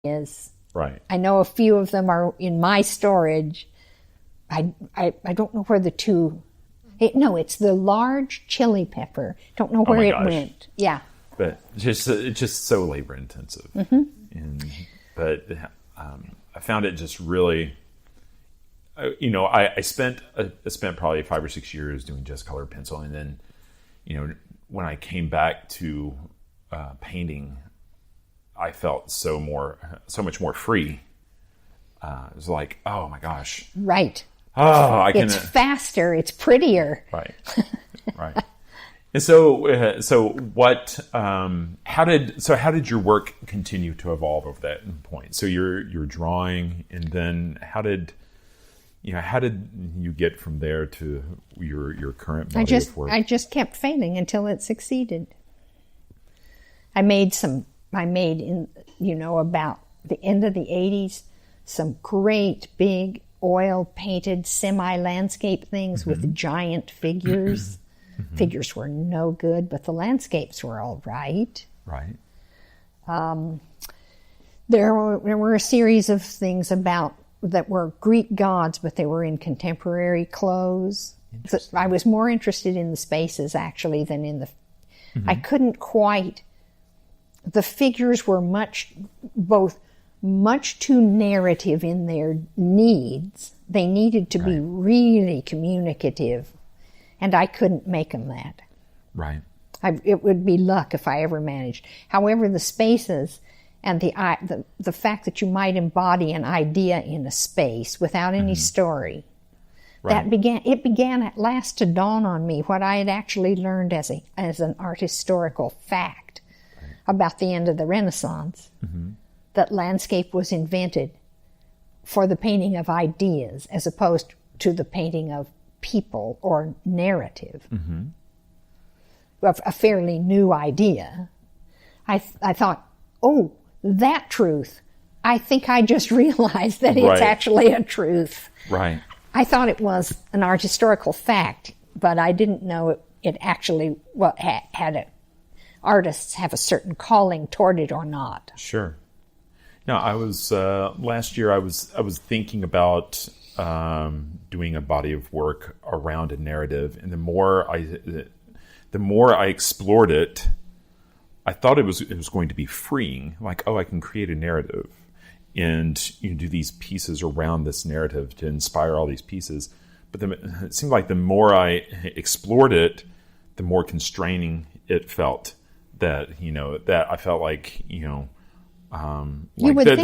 is. Right. I know a few of them are in my storage. I don't know where the two... it's the large chili pepper. Don't know where it went. Yeah. But it's just so labor intensive. But I found it just really... I spent probably 5 or 6 years doing just colored pencil, and then, when I came back to painting, I felt so much more free. It was like, oh my gosh, right. Oh, it's faster. It's prettier. Right, right. And so what? How did your work continue to evolve over that point? So you're drawing, and then how did you get from there to your current body of work? I just kept failing until it succeeded. I made about the end of the 80s, some great big oil-painted semi-landscape things with giant figures. Figures were no good, but the landscapes were all right. Right. There were a series of things that were Greek gods, but they were in contemporary clothes. I was more interested in the spaces, actually, than in the... I couldn't quite... The figures were much too narrative in their needs. They needed to be really communicative, and I couldn't make them that. Right. It would be luck if I ever managed. However, the spaces and the fact that you might embody an idea in a space without any story, it began at last to dawn on me what I had actually learned as an art historical fact about the end of the Renaissance, that landscape was invented for the painting of ideas as opposed to the painting of people or narrative. A fairly new idea. I thought, oh, that truth. I think I just realized that it's actually a truth. Right. I thought it was an art historical fact, but I didn't know it actually had artists have a certain calling toward it or not. Sure. Now, I was last year. I was thinking about doing a body of work around a narrative, and the more I explored it, I thought it was going to be freeing. Like, oh, I can create a narrative, and do these pieces around this narrative to inspire all these pieces. But then it seemed like the more I explored it, the more constraining it felt. That I felt like the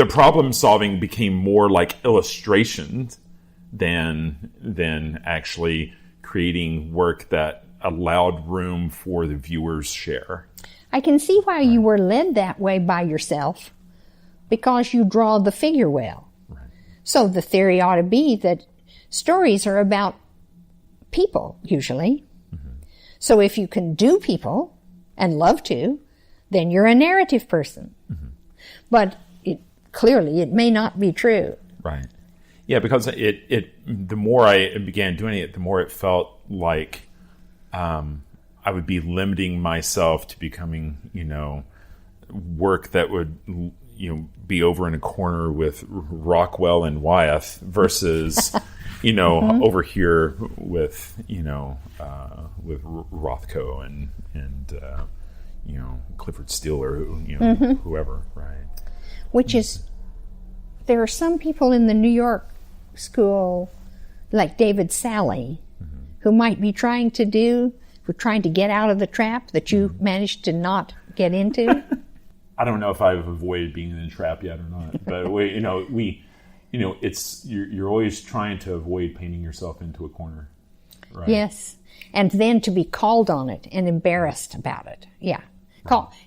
problem solving became more like illustrations than actually creating work that allowed room for the viewer's share. I can see why you were led that way by yourself, because you draw the figure well. Right. So the theory ought to be that stories are about people, usually. So if you can do people and love to, then you're a narrative person. But clearly it may not be true. Right. Yeah, because the more I began doing it, the more it felt like I would be limiting myself to becoming, work that would, be over in a corner with Rockwell and Wyeth versus, over here with, with Rothko and Clifford Steele or, whoever, right? Which is, there are some people in the New York school, like David Sally, who might be trying to get out of the trap that you managed to not get into. I don't know if I've avoided being in the trap yet or not, but you're always trying to avoid painting yourself into a corner, right? Yes, and then to be called on it and embarrassed about it. Yeah,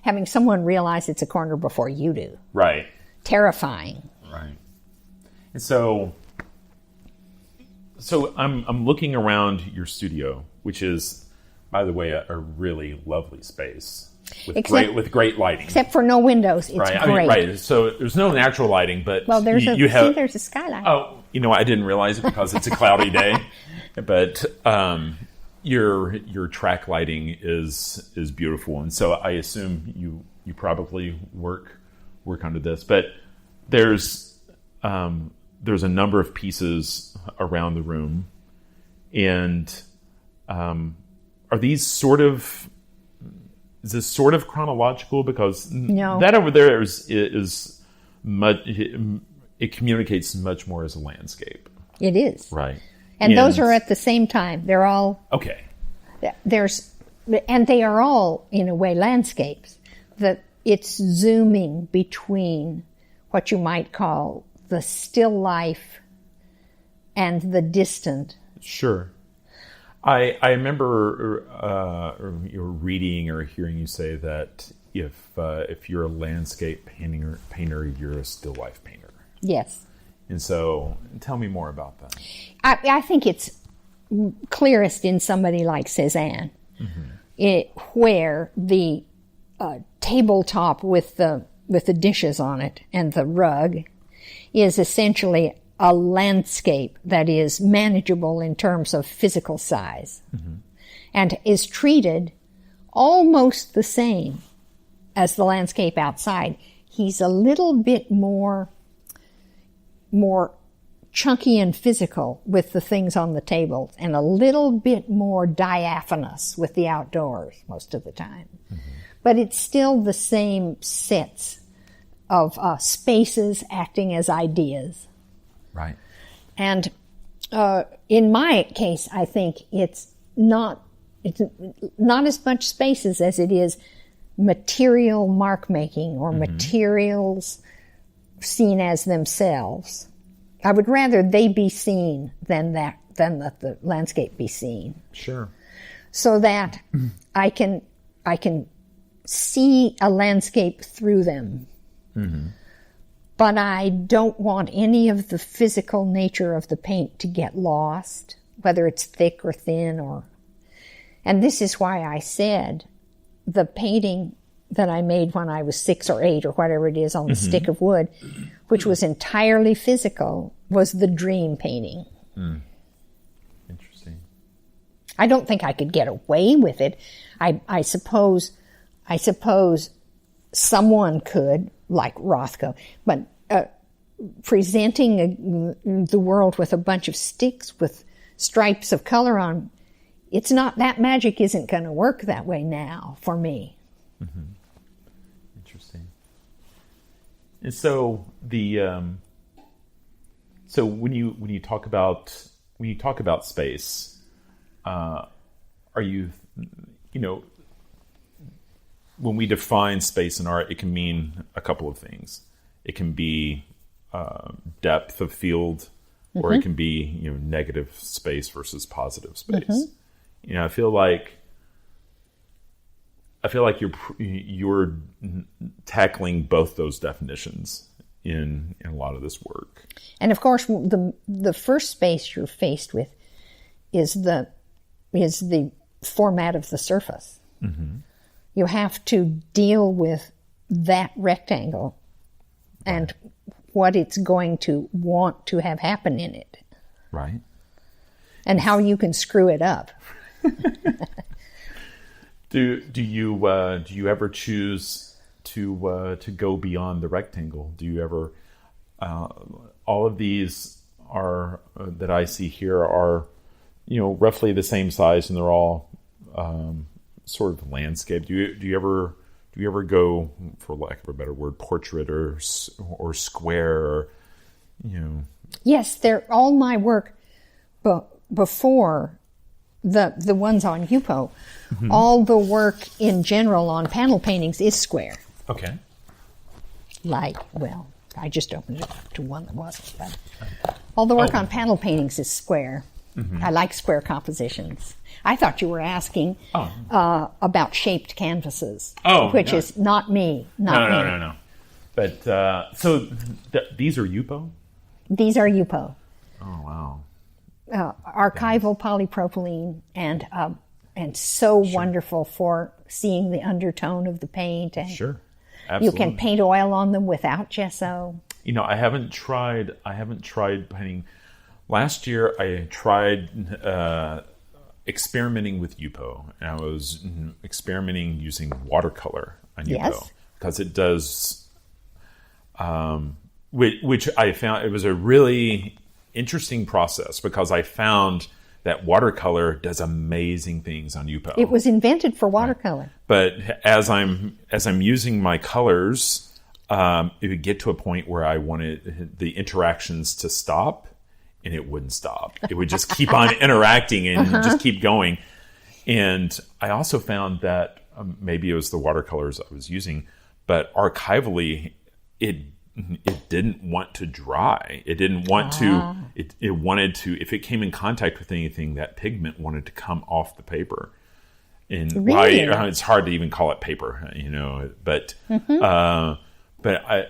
having someone realize it's a corner before you do. Right. Terrifying. Right. And so I'm looking around your studio, which is, by the way, a really lovely space with great lighting. Except for no windows. It's great. Right. So there's no natural lighting, but there's a skylight. Oh, I didn't realize it because it's a cloudy day. But your track lighting is beautiful, and so I assume you probably work under this. But there's a number of pieces around the room, and are these is this sort of chronological? Because no. That over there is much. It communicates much more as a landscape. It is. Right. And those are at the same time. They're all... Okay. And they are all, in a way, landscapes. That it's zooming between what you might call the still life and the distant. Sure. I remember reading or hearing you say that if you're a landscape painter, you're a still life painter. Yes. And so, tell me more about that. I think it's clearest in somebody like Cézanne, where the tabletop with the dishes on it and the rug is essentially a landscape that is manageable in terms of physical size, and is treated almost the same as the landscape outside. He's a little bit more chunky and physical with the things on the table, and a little bit more diaphanous with the outdoors most of the time. But it's still the same sets of spaces acting as ideas. Right. And in my case, I think it's not as much spaces as it is material mark making or materials seen as themselves. I would rather they be seen than that the landscape be seen. Sure. So that I can see a landscape through them. But I don't want any of the physical nature of the paint to get lost, whether it's thick or thin and this is why I said the painting that I made when I was 6 or 8 or whatever it is on the stick of wood, which was entirely physical, was the dream painting. Interesting. I don't think I could get away with it. I suppose someone could, like Rothko, but presenting the world with a bunch of sticks with stripes of color on, it's not, that magic isn't going to work that way now for me. Interesting. And so so when you talk about space, are you when we define space in art, it can mean a couple of things. It can be depth of field, or it can be negative space versus positive space. I feel like you're tackling both those definitions in a lot of this work. And of course, the first space you're faced with is the format of the surface. You have to deal with that rectangle and what it's going to want to have happen in it. Right. And how you can screw it up. Do you ever choose to go beyond the rectangle? Do you ever all of these are that I see here are roughly the same size, and they're all sort of landscape. Do you ever go, for lack of a better word, portrait or square, or Yes, they're all my work, but before the ones on yupo, all the work in general on panel paintings is square. Okay. I just opened it up to one that wasn't, but all the work on panel paintings is square. I like square compositions. I thought you were asking about shaped canvases, which is not me. No. But so these are yupo? These are yupo. Oh wow! Archival polypropylene, and so wonderful for seeing the undertone of the paint. And sure, absolutely. You can paint oil on them without gesso. I haven't tried painting. Last year, I tried experimenting with yupo, and I was experimenting using watercolor on yupo because it does. which I found it was a really interesting process, because I found that watercolor does amazing things on yupo. It was invented for watercolor. But as I'm using my colors, it would get to a point where I wanted the interactions to stop, and it wouldn't stop. It would just keep on interacting and just keep going. And I also found that maybe it was the watercolors I was using, but archivally, it didn't want to dry. It didn't want to. It wanted to. If it came in contact with anything, that pigment wanted to come off the paper. And really? It's hard to even call it paper, But I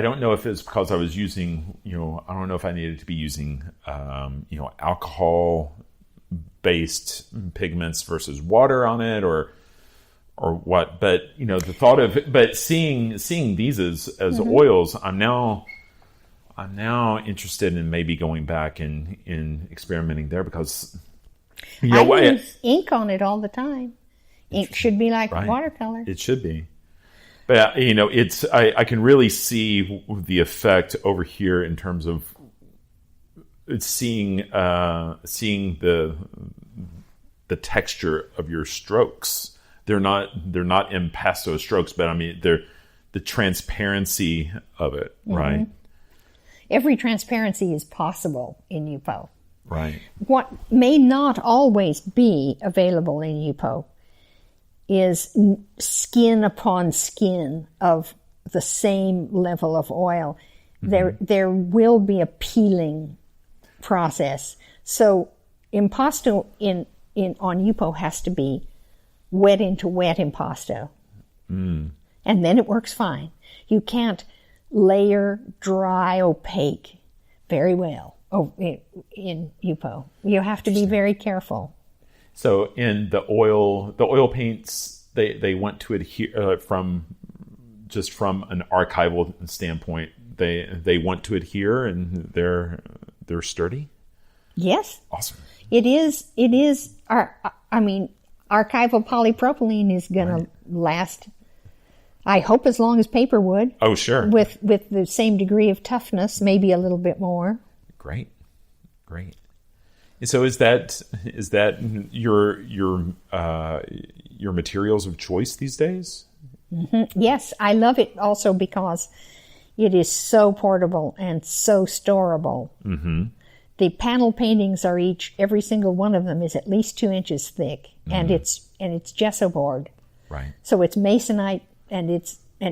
don't know if it's because I was using. I don't know if I needed to be using alcohol-based pigments versus water on it, or what, but the thought of seeing these as oils, I'm now interested in maybe going back and experimenting there, because I use ink on it all the time. Ink should be like watercolor. It should be, but it's I can really see the effect over here in terms of seeing the texture of your strokes. They're not impasto strokes, but I mean they're the transparency of it, right? Every transparency is possible in yupo. Right. What may not always be available in yupo is skin upon skin of the same level of oil. There will be a peeling process. So impasto on yupo has to be wet into wet impasto. And then it works fine. You can't layer dry opaque very well in yupo. You have to be very careful. So in the oil paints, they want to adhere from an archival standpoint. They want to adhere, and they're sturdy. Yes. Awesome. It is. Archival polypropylene is going to last, I hope, as long as paper would. Oh, sure. With the same degree of toughness, maybe a little bit more. Great. So is that your materials of choice these days? Yes, I love it also because it is so portable and so storable. The panel paintings are every single one of them is at least 2 inches thick, and it's gesso board. Right. So it's masonite, and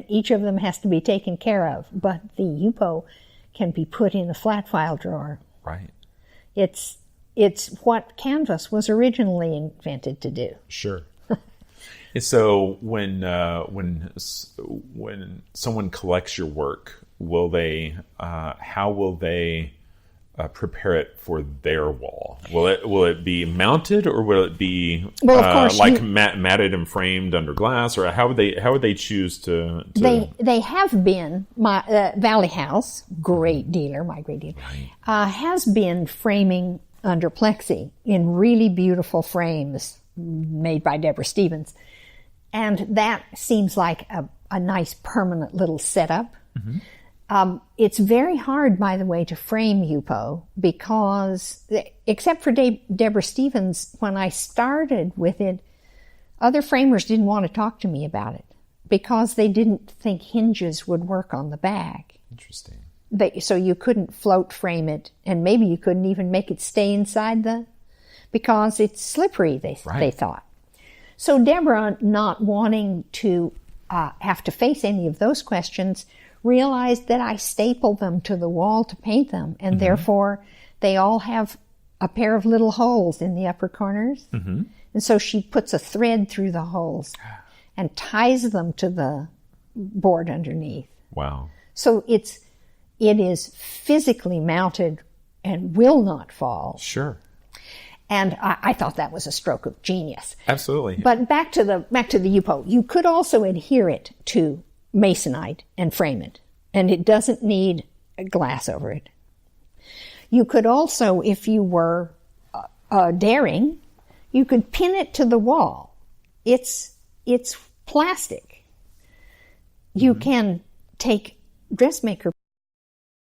each of them has to be taken care of. But the yupo can be put in a flat file drawer. Right. It's what canvas was originally invented to do. Sure. So when someone collects your work, how will they prepare it for their wall? Will it be mounted, or will it be of course, matted and framed under glass, or how would they choose to? They have been. My Valley House, my great dealer, has been framing under plexi in really beautiful frames made by Deborah Stevens, and that seems like a nice permanent little setup. It's very hard, by the way, to frame yupo because, except for Deborah Stevens, when I started with it, other framers didn't want to talk to me about it because they didn't think hinges would work on the bag. Interesting. So you couldn't float frame it, and maybe you couldn't even make it stay inside because it's slippery, they thought. So Deborah, not wanting to have to face any of those questions, realized that I stapled them to the wall to paint them, and therefore they all have a pair of little holes in the upper corners. And so she puts a thread through the holes and ties them to the board underneath. Wow. So it is physically mounted and will not fall. Sure. And I thought that was a stroke of genius. Absolutely. But back to the yupo. You could also adhere it to masonite and frame it, and it doesn't need a glass over it. You could also, if you were daring, you could pin it to the wall. It's plastic. You can take dressmaker